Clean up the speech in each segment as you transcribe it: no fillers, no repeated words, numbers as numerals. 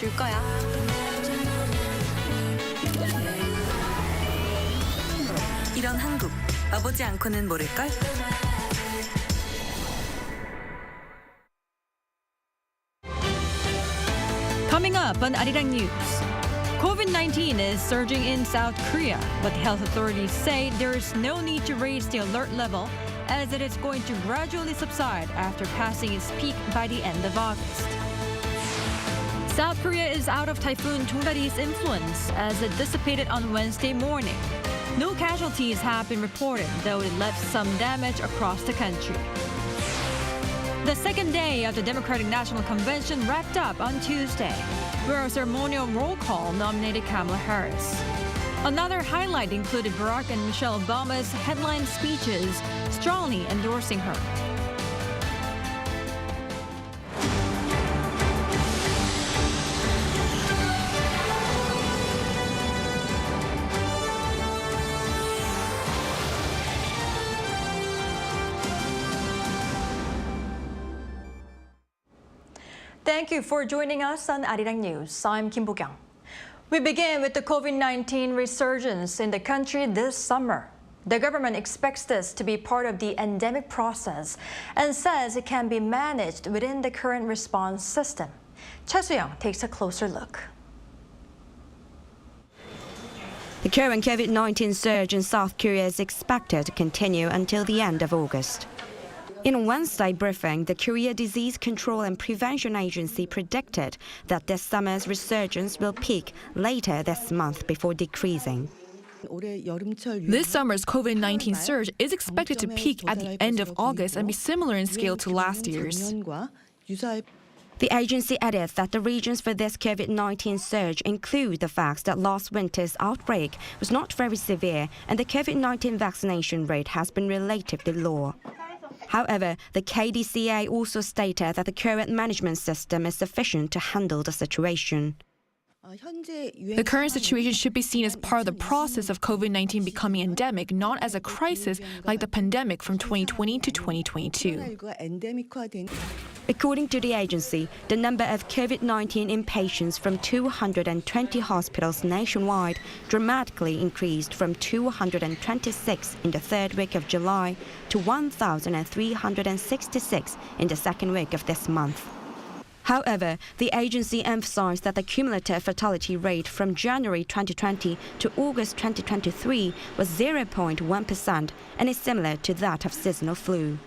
줄 거야. 이런 한국, 와보지 않고는 모를걸? Coming up on Arirang News, COVID-19 is surging in South Korea, but health authorities say there is no need to raise the alert level as it is going to gradually subside after passing its peak by the end of August. South Korea is out of Typhoon Jongdari's influence as it dissipated on Wednesday morning. No casualties have been reported, though it left some damage across the country. The second day of the Democratic National Convention wrapped up on Tuesday, where a ceremonial roll call nominated Kamala Harris. Another highlight included Barack and Michelle Obama's headline speeches, strongly endorsing her. Thank you for joining us on Arirang News. I'm Kim Bo-kyung. We begin with the COVID-19 resurgence in the country this summer. The government expects this to be part of the endemic process and says it can be managed within the current response system. Choi Soo-young takes a closer look. The current COVID-19 surge in South Korea is expected to continue until the end of August. In a Wednesday briefing, the Korea Disease Control and Prevention Agency predicted that this summer's resurgence will peak later this month before decreasing. This summer's COVID-19 surge is expected to peak at the end of August and be similar in scale to last year's. The agency added that the reasons for this COVID-19 surge include the fact that last winter's outbreak was not very severe and the COVID-19 vaccination rate has been relatively low. However, the KDCA also stated that the current management system is sufficient to handle the situation. The current situation should be seen as part of the process of COVID-19 becoming endemic, not as a crisis like the pandemic from 2020 to 2022. According to the agency, the number of COVID-19 inpatients from 220 hospitals nationwide dramatically increased from 226 in the third week of July to 1,366 in the second week of this month. However, the agency emphasized that the cumulative fatality rate from January 2020 to August 2023 was 0.1% and is similar to that of seasonal flu.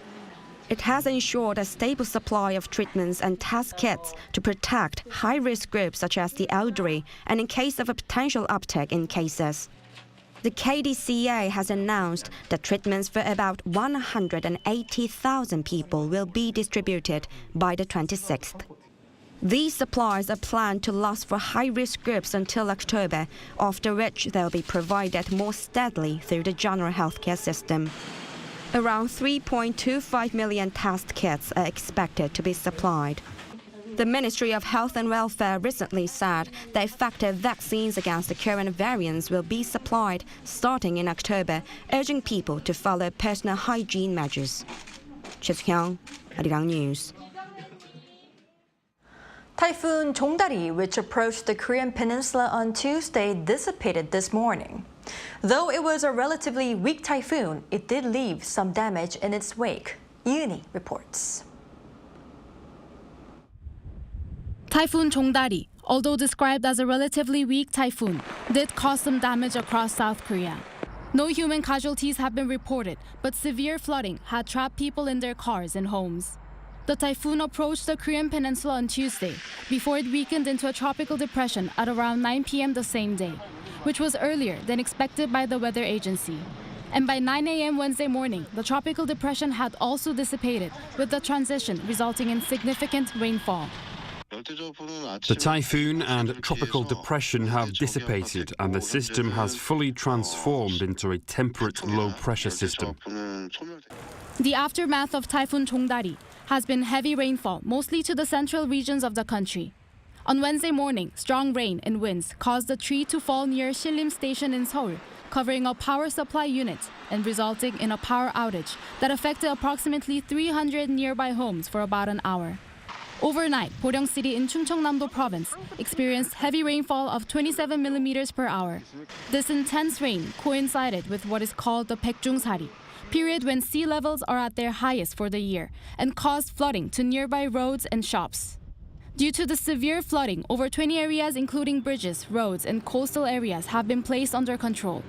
It has ensured a stable supply of treatments and test kits to protect high-risk groups such as the elderly and in case of a potential uptick in cases. The KDCA has announced that treatments for about 180,000 people will be distributed by the 26th. These supplies are planned to last for high-risk groups until October, after which they'll be provided more steadily through the general healthcare system. Around 3.25 million test kits are expected to be supplied. The Ministry of Health and Welfare recently said that effective vaccines against the current variants will be supplied starting in October, urging people to follow personal hygiene measures. Choi Soo-young, Arirang News. Typhoon Jongdari, which approached the Korean peninsula on Tuesday, dissipated this morning. Though it was a relatively weak typhoon, it did leave some damage in its wake. Yoon reports. Typhoon Jongdari, although described as a relatively weak typhoon, did cause some damage across South Korea. No human casualties have been reported, but severe flooding had trapped people in their cars and homes. The typhoon approached the Korean peninsula on Tuesday before it weakened into a tropical depression at around 9 p.m. the same day, which was earlier than expected by the weather agency. And by 9 a.m. Wednesday morning, the tropical depression had also dissipated, with the transition resulting in significant rainfall. The typhoon and tropical depression have dissipated and the system has fully transformed into a temperate low-pressure system. The aftermath of Typhoon Jongdari has been heavy rainfall, mostly to the central regions of the country. On Wednesday morning, strong rain and winds caused a tree to fall near Shilim Station in Seoul, covering a power supply unit and resulting in a power outage that affected approximately 300 nearby homes for about an hour. Overnight, Boryong City in Chungcheongnam-do Province experienced heavy rainfall of 27 millimeters per hour. This intense rain coincided with what is called the 백중사리, period when sea levels are at their highest for the year, and caused flooding to nearby roads and shops. Due to the severe flooding, over 20 areas including bridges, roads, and coastal areas have been placed under control.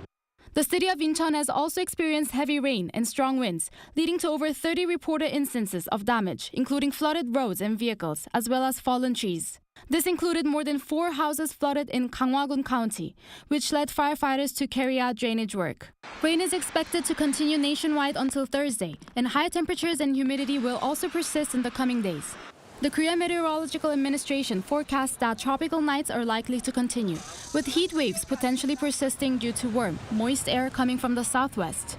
The city of Incheon has also experienced heavy rain and strong winds, leading to over 30 reported instances of damage, including flooded roads and vehicles, as well as fallen trees. This included more than 4 houses flooded in Gangwon County, which led firefighters to carry out drainage work. Rain is expected to continue nationwide until Thursday, and high temperatures and humidity will also persist in the coming days. The Korea Meteorological Administration forecasts that tropical nights are likely to continue, with heat waves potentially persisting due to warm, moist air coming from the southwest.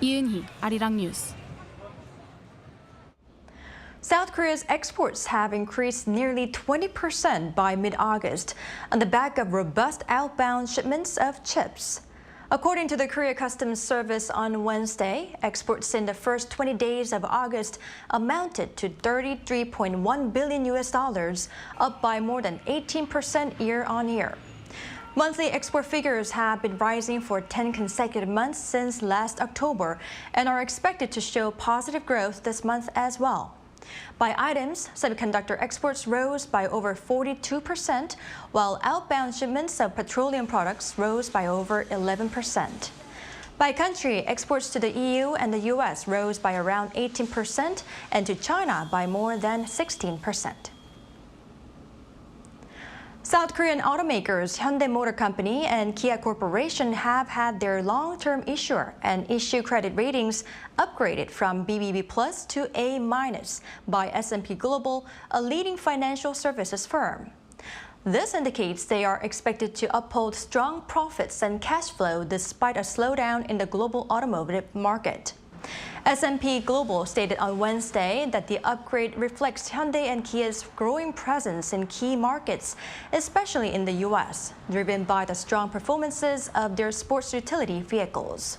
Yoon, Arirang News. South Korea's exports have increased nearly 20% by mid-August on the back of robust outbound shipments of chips. According to the Korea Customs Service on Wednesday, exports in the first 20 days of August amounted to $33.1 billion, up by more than 18% year-on-year. Monthly export figures have been rising for 10 consecutive months since last October and are expected to show positive growth this month as well. By items, semiconductor exports rose by over 42%, while outbound shipments of petroleum products rose by over 11%. By country, exports to the EU and the US rose by around 18% and to China by more than 16%. South Korean automakers Hyundai Motor Company and Kia Corporation have had their long-term issuer and issue credit ratings upgraded from BBB+ to A- by S&P Global, a leading financial services firm. This indicates they are expected to uphold strong profits and cash flow despite a slowdown in the global automotive market. S&P Global stated on Wednesday that the upgrade reflects Hyundai and Kia's growing presence in key markets, especially in the U.S., driven by the strong performances of their sports utility vehicles.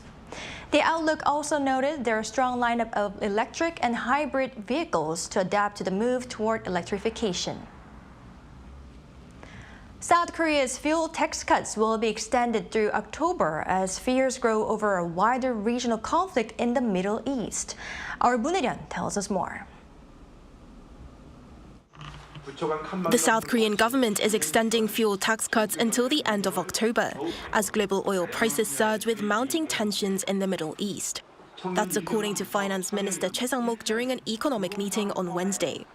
The outlook also noted their strong lineup of electric and hybrid vehicles to adapt to the move toward electrification. South Korea's fuel tax cuts will be extended through October as fears grow over a wider regional conflict in the Middle East. Our Bunerian tells us more. The South Korean government is extending fuel tax cuts until the end of October, as global oil prices surge with mounting tensions in the Middle East. That's according to Finance Minister Choi Sang-mok during an economic meeting on Wednesday.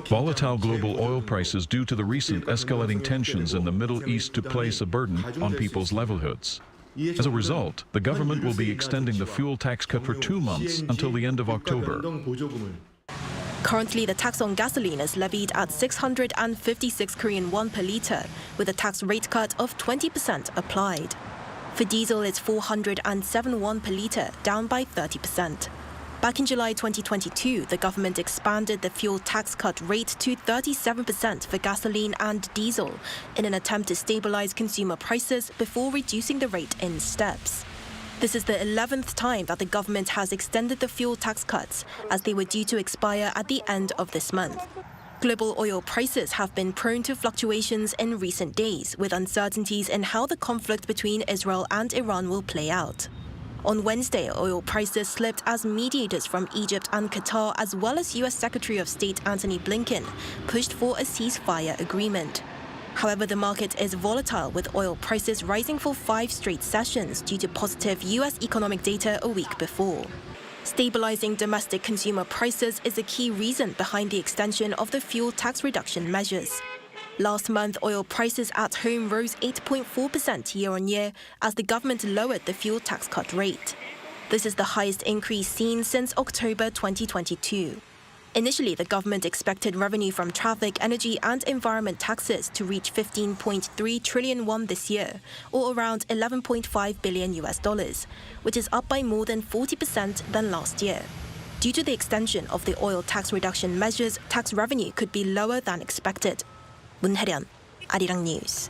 Volatile global oil prices due to the recent escalating tensions in the Middle East to place a burden on people's livelihoods. As a result, the government will be extending the fuel tax cut for 2 months until the end of October. Currently, the tax on gasoline is levied at 656 Korean won per litre, with a tax rate cut of 20% applied. For diesel, it's 407 won per litre, down by 30%. Back in July 2022, the government expanded the fuel tax cut rate to 37% for gasoline and diesel in an attempt to stabilize consumer prices before reducing the rate in steps. This is the 11th time that the government has extended the fuel tax cuts, as they were due to expire at the end of this month. Global oil prices have been prone to fluctuations in recent days, with uncertainties in how the conflict between Israel and Iran will play out. On Wednesday, oil prices slipped as mediators from Egypt and Qatar, as well as U.S. Secretary of State Antony Blinken, pushed for a ceasefire agreement. However, the market is volatile, with oil prices rising for 5 straight sessions due to positive U.S. economic data a week before. Stabilizing domestic consumer prices is a key reason behind the extension of the fuel tax reduction measures. Last month, oil prices at home rose 8.4% year-on-year as the government lowered the fuel tax cut rate. This is the highest increase seen since October 2022. Initially, the government expected revenue from traffic, energy and environment taxes to reach 15.3 trillion won this year, or around $11.5 billion, which is up by more than 40% than last year. Due to the extension of the oil tax reduction measures, tax revenue could be lower than expected. 문혜련, Arirang News.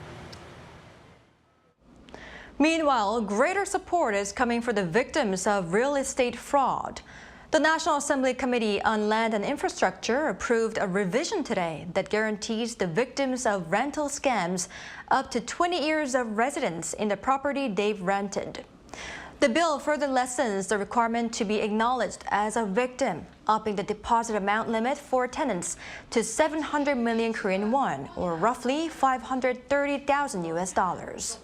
Meanwhile, greater support is coming for the victims of real estate fraud. The National Assembly Committee on Land and Infrastructure approved a revision today that guarantees the victims of rental scams up to 20 years of residence in the property they've rented. The bill further lessens the requirement to be acknowledged as a victim, upping the deposit amount limit for tenants to 700 million Korean won, or roughly $530,000.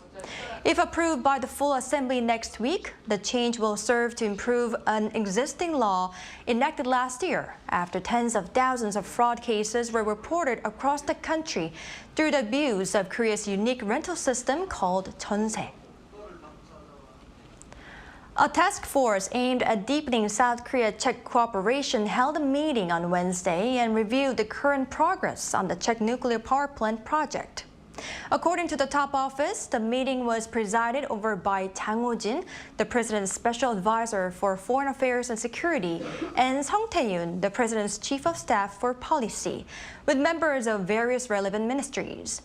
If approved by the full assembly next week, the change will serve to improve an existing law enacted last year after tens of thousands of fraud cases were reported across the country through the abuse of Korea's unique rental system called Jeonse. A task force aimed at deepening South Korea-Czech cooperation held a meeting on Wednesday and reviewed the current progress on the Czech nuclear power plant project. According to the top office, the meeting was presided over by Jang Ho-jin, the president's special advisor for foreign affairs and security, and Song Tae-yoon, the president's chief of staff for policy, with members of various relevant ministries.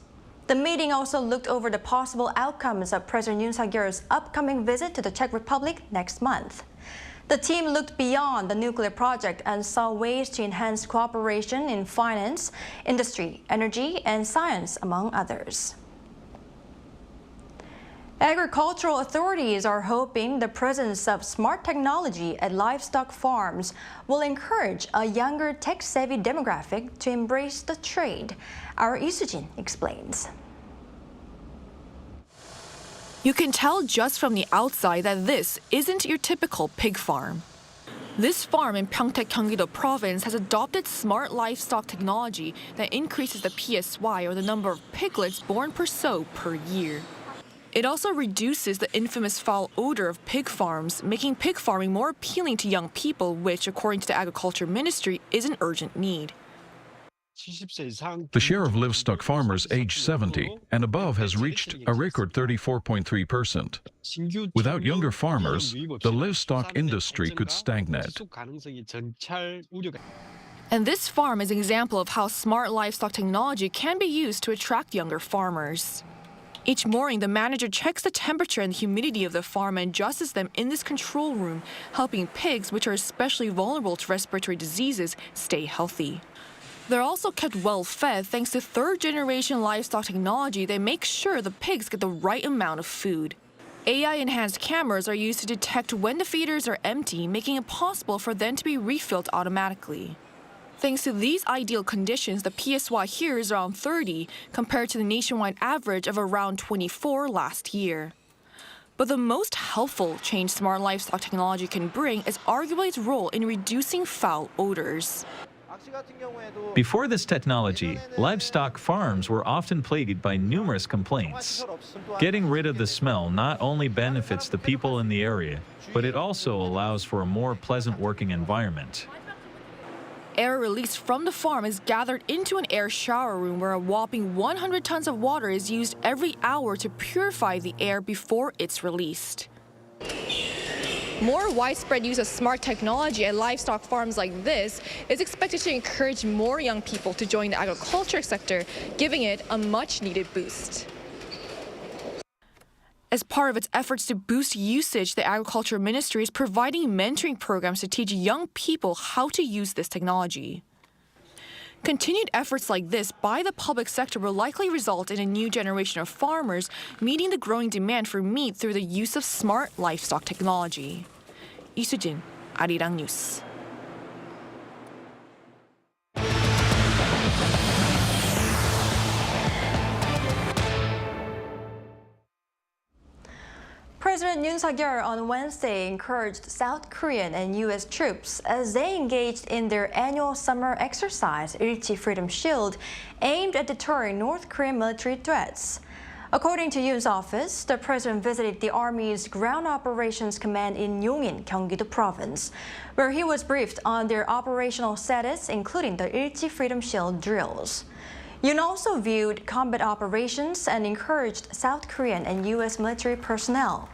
The meeting also looked over the possible outcomes of President Yoon Suk-yeol's upcoming visit to the Czech Republic next month. The team looked beyond the nuclear project and saw ways to enhance cooperation in finance, industry, energy, and science, among others. Agricultural authorities are hoping the presence of smart technology at livestock farms will encourage a younger tech-savvy demographic to embrace the trade. Our Lee Soo-jin explains. You can tell just from the outside that this isn't your typical pig farm. This farm in Pyeongtaek, Gyeonggi-do province has adopted smart livestock technology that increases the PSY, or the number of piglets born per sow per year. It also reduces the infamous foul odor of pig farms, making pig farming more appealing to young people, which, according to the Agriculture Ministry, is an urgent need. The share of livestock farmers aged 70 and above has reached a record 34.3%. Without younger farmers, the livestock industry could stagnate. And this farm is an example of how smart livestock technology can be used to attract younger farmers. Each morning, the manager checks the temperature and humidity of the farm and adjusts them in this control room, helping pigs, which are especially vulnerable to respiratory diseases, stay healthy. They're also kept well-fed thanks to third-generation livestock technology that makes sure the pigs get the right amount of food. AI-enhanced cameras are used to detect when the feeders are empty, making it possible for them to be refilled automatically. Thanks to these ideal conditions, the PSY here is around 30, compared to the nationwide average of around 24 last year. But the most helpful change smart livestock technology can bring is arguably its role in reducing foul odors. Before this technology, livestock farms were often plagued by numerous complaints. Getting rid of the smell not only benefits the people in the area, but it also allows for a more pleasant working environment. Air released from the farm is gathered into an air shower room where a whopping 100 tons of water is used every hour to purify the air before it's released. More widespread use of smart technology at livestock farms like this is expected to encourage more young people to join the agriculture sector, giving it a much-needed boost. As part of its efforts to boost usage, the Agriculture Ministry is providing mentoring programs to teach young people how to use this technology. Continued efforts like this by the public sector will likely result in a new generation of farmers meeting the growing demand for meat through the use of smart livestock technology. Lee Soo-jin, Arirang News. President Yoon Suk-yeol on Wednesday encouraged South Korean and U.S. troops as they engaged in their annual summer exercise, Ulchi Freedom Shield, aimed at deterring North Korean military threats. According to Yoon's office, the president visited the Army's Ground Operations Command in Yongin, Gyeonggi-do province, where he was briefed on their operational status, including the Ulchi Freedom Shield drills. Yoon also viewed combat operations and encouraged South Korean and U.S. military personnel.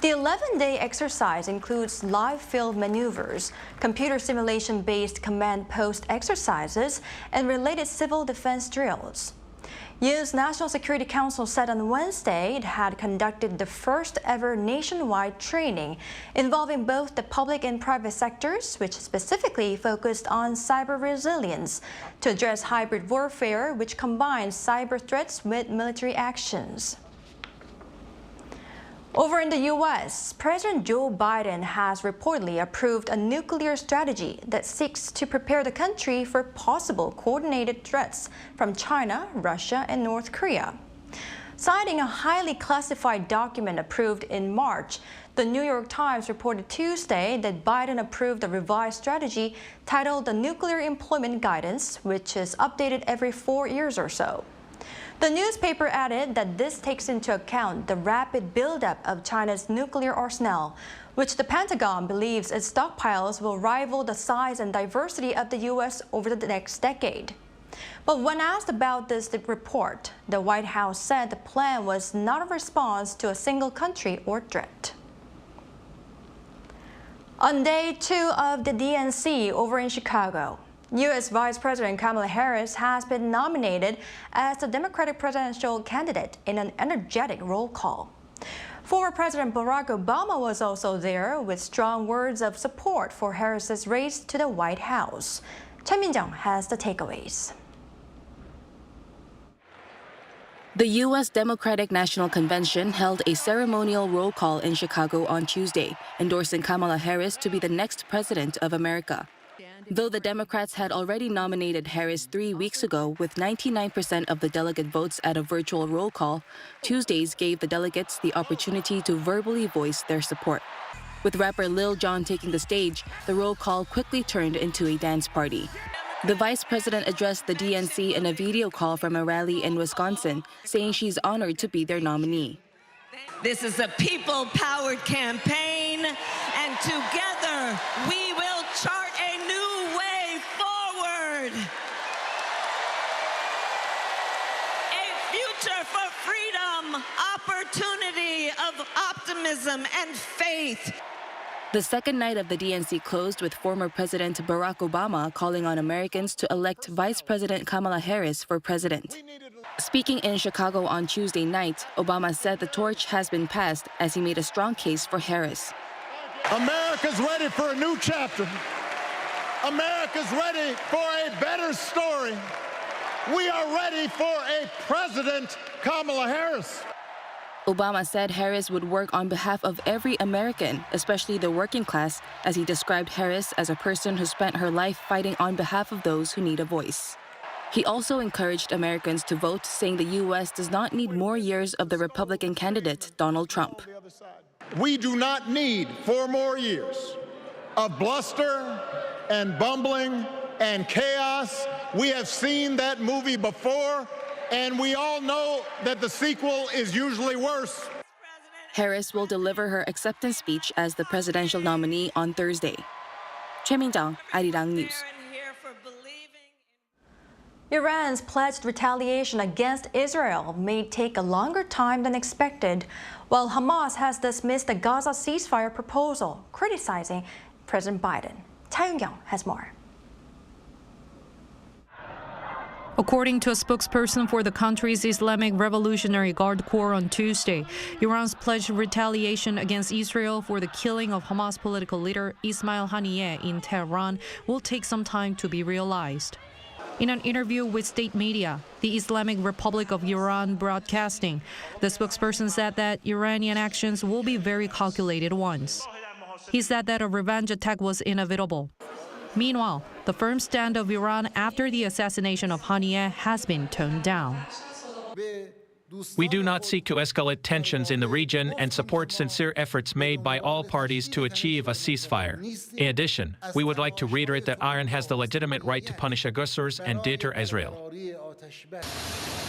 The 11-day exercise includes live field maneuvers, computer simulation-based command post exercises, and related civil defense drills. Yoon's National Security Council said on Wednesday it had conducted the first ever nationwide training involving both the public and private sectors, which specifically focused on cyber resilience to address hybrid warfare, which combines cyber threats with military actions. Over in the U.S., President Joe Biden has reportedly approved a nuclear strategy that seeks to prepare the country for possible coordinated threats from China, Russia, and North Korea. Citing a highly classified document approved in March, the New York Times reported Tuesday that Biden approved a revised strategy titled the Nuclear Employment Guidance, which is updated every 4 years or so. The newspaper added that this takes into account the rapid buildup of China's nuclear arsenal, which the Pentagon believes its stockpiles will rival the size and diversity of the U.S. over the next decade. But when asked about this report, the White House said the plan was not a response to a single country or threat. On day 2 of the DNC over in Chicago, U.S. Vice President Kamala Harris has been nominated as the Democratic presidential candidate in an energetic roll call. Former President Barack Obama was also there with strong words of support for Harris's race to the White House. Chen Minjung has the takeaways. The U.S. Democratic National Convention held a ceremonial roll call in Chicago on Tuesday, endorsing Kamala Harris to be the next president of America. Though the Democrats had already nominated Harris 3 weeks ago with 99% of the delegate votes at a virtual roll call, Tuesdays gave the delegates the opportunity to verbally voice their support. With rapper Lil Jon taking the stage, the roll call quickly turned into a dance party. The vice president addressed the DNC in a video call from a rally in Wisconsin, saying she's honored to be their nominee. This is a people-powered campaign, and together we will chart a new way forward. A future for freedom, opportunity, of optimism and faith. The second night of the DNC closed with former President Barack Obama calling on Americans to elect Vice President Kamala Harris for president. Speaking in Chicago on Tuesday night, Obama said the torch has been passed as he made a strong case for Harris. America's ready for a new chapter. America's ready for a better story. We are ready for a President Kamala Harris. Obama said Harris would work on behalf of every American, especially the working class, as he described Harris as a person who spent her life fighting on behalf of those who need a voice. He also encouraged Americans to vote, saying the U.S. does not need more years of the Republican candidate, Donald Trump. We do not need 4 more years of bluster and bumbling and chaos. We have seen that movie before, and we all know that the sequel is usually worse. Harris will deliver her acceptance speech as the presidential nominee on Thursday. Choi Min-jung, Arirang News. Iran's pledged retaliation against Israel may take a longer time than expected, while Hamas has dismissed the Gaza ceasefire proposal, criticizing President Biden. Cha Yoon-kyung has more. According to a spokesperson for the country's Islamic Revolutionary Guard Corps on Tuesday, Iran's pledged retaliation against Israel for the killing of Hamas political leader Ismail Haniyeh in Tehran will take some time to be realized. In an interview with state media, the Islamic Republic of Iran Broadcasting, the spokesperson said that Iranian actions will be very calculated ones. He said that a revenge attack was inevitable. Meanwhile, the firm stand of Iran after the assassination of Haniyeh has been toned down. We do not seek to escalate tensions in the region and support sincere efforts made by all parties to achieve a ceasefire. In addition, we would like to reiterate that Iran has the legitimate right to punish aggressors and deter Israel.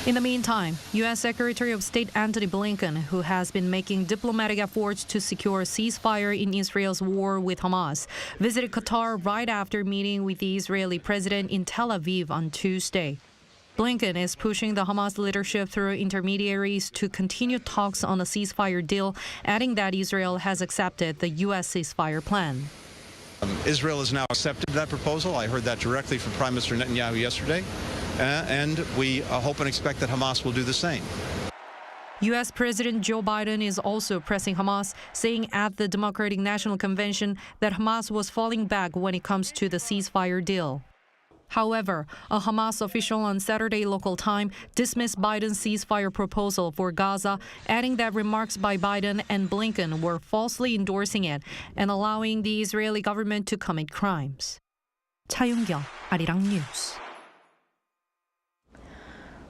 In the meantime, U.S. Secretary of State Antony Blinken, who has been making diplomatic efforts to secure a ceasefire in Israel's war with Hamas, visited Qatar right after meeting with the Israeli president in Tel Aviv on Tuesday. Blinken is pushing the Hamas leadership through intermediaries to continue talks on a ceasefire deal, adding that Israel has accepted the U.S. ceasefire plan. Israel has now accepted that proposal. I heard that directly from Prime Minister Netanyahu yesterday. and we hope and expect that Hamas will do the same. U.S. President Joe Biden is also pressing Hamas, saying at the Democratic National Convention that Hamas was falling back when it comes to the ceasefire deal. However, a Hamas official on Saturday local time dismissed Biden's ceasefire proposal for Gaza, adding that remarks by Biden and Blinken were falsely endorsing it and allowing the Israeli government to commit crimes. 차윤경, Arirang News.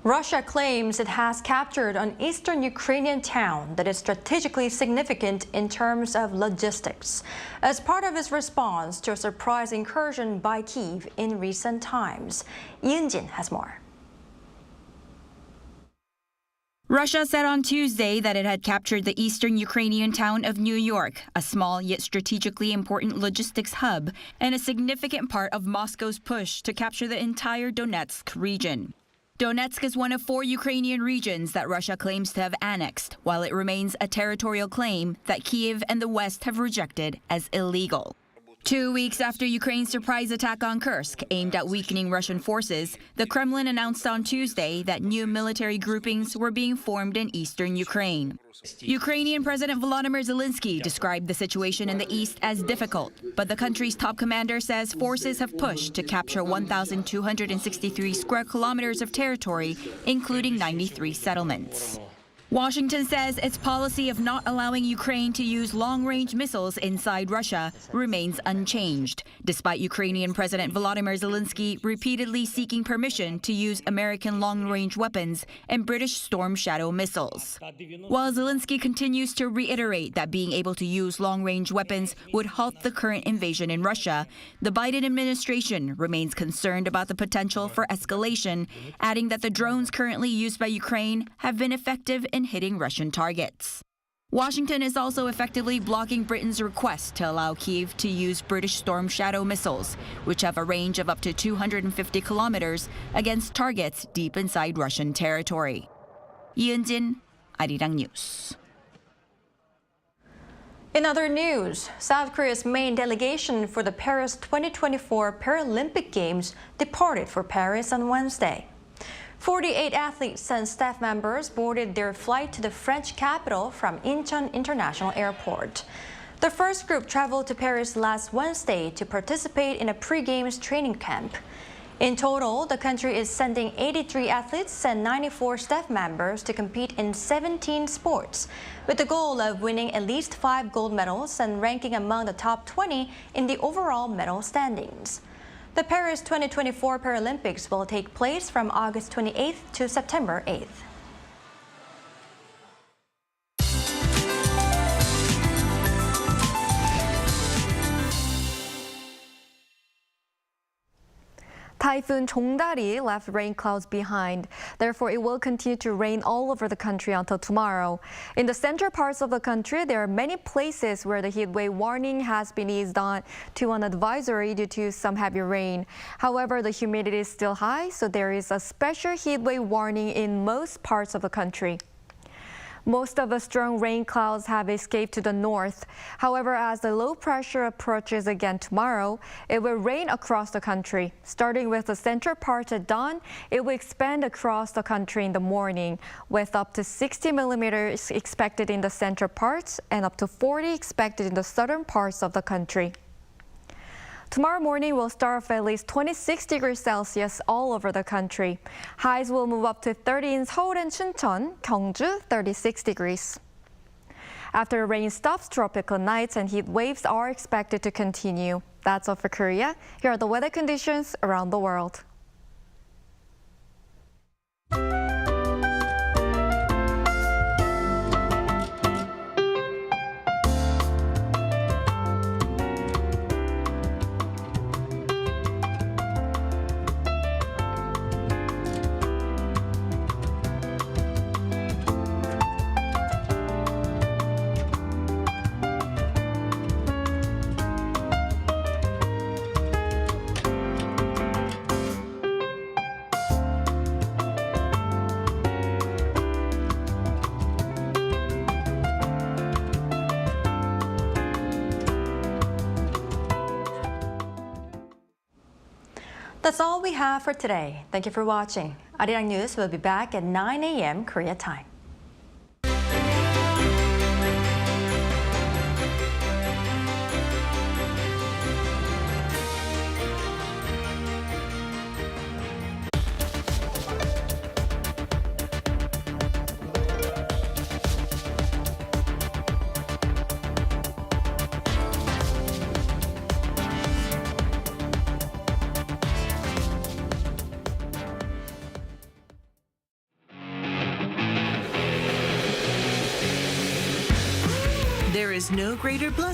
Russia claims it has captured an eastern Ukrainian town that is strategically significant in terms of logistics, as part of its response to a surprise incursion by Kyiv in recent times. Yoon has more. Russia said on Tuesday that it had captured the eastern Ukrainian town of New York, a small yet strategically important logistics hub, and a significant part of Moscow's push to capture the entire Donetsk region. Donetsk is one of 4 Ukrainian regions that Russia claims to have annexed, while it remains a territorial claim that Kyiv and the West have rejected as illegal. 2 weeks after Ukraine's surprise attack on Kursk, aimed at weakening Russian forces, the Kremlin announced on Tuesday that new military groupings were being formed in eastern Ukraine. Ukrainian President Volodymyr Zelensky described the situation in the east as difficult, but the country's top commander says forces have pushed to capture 1,263 square kilometers of territory, including 93 settlements. Washington says its policy of not allowing Ukraine to use long-range missiles inside Russia remains unchanged, despite Ukrainian President Volodymyr Zelensky repeatedly seeking permission to use American long-range weapons and British Storm Shadow missiles. While Zelensky continues to reiterate that being able to use long-range weapons would halt the current invasion in Russia, the Biden administration remains concerned about the potential for escalation, adding that the drones currently used by Ukraine have been effective in hitting Russian targets. Washington is also effectively blocking Britain's request to allow Kyiv to use British Storm Shadow missiles, which have a range of up to 250 kilometers, against targets deep inside Russian territory. Yoon, Arirang News. In other news, South Korea's main delegation for the Paris 2024 Paralympic Games departed for Paris on Wednesday. 48 athletes and staff members boarded their flight to the French capital from Incheon International Airport. The first group traveled to Paris last Wednesday to participate in a pre-Games training camp. In total, the country is sending 83 athletes and 94 staff members to compete in 17 sports, with the goal of winning at least 5 gold medals and ranking among the top 20 in the overall medal standings. The Paris 2024 Paralympics will take place from August 28th to September 8th. Typhoon Jongdari left rain clouds behind. Therefore, it will continue to rain all over the country until tomorrow. In the central parts of the country, there are many places where the heat wave warning has been eased on to an advisory due to some heavy rain. However, the humidity is still high, so there is a special heat wave warning in most parts of the country. Most of the strong rain clouds have escaped to the north. However, as the low pressure approaches again tomorrow, it will rain across the country. Starting with the central part at dawn, it will expand across the country in the morning, with up to 60 millimeters expected in the central parts and up to 40 expected in the southern parts of the country. Tomorrow morning will start off at least 26 degrees Celsius all over the country. Highs will move up to 30 in Seoul and Chuncheon, Gyeongju 36 degrees. After the rain stops, tropical nights and heat waves are expected to continue. That's all for Korea. Here are the weather conditions around the world. That's all we have for today. Thank you for watching. Arirang News will be back at 9 a.m. Korea time. There is no greater blessing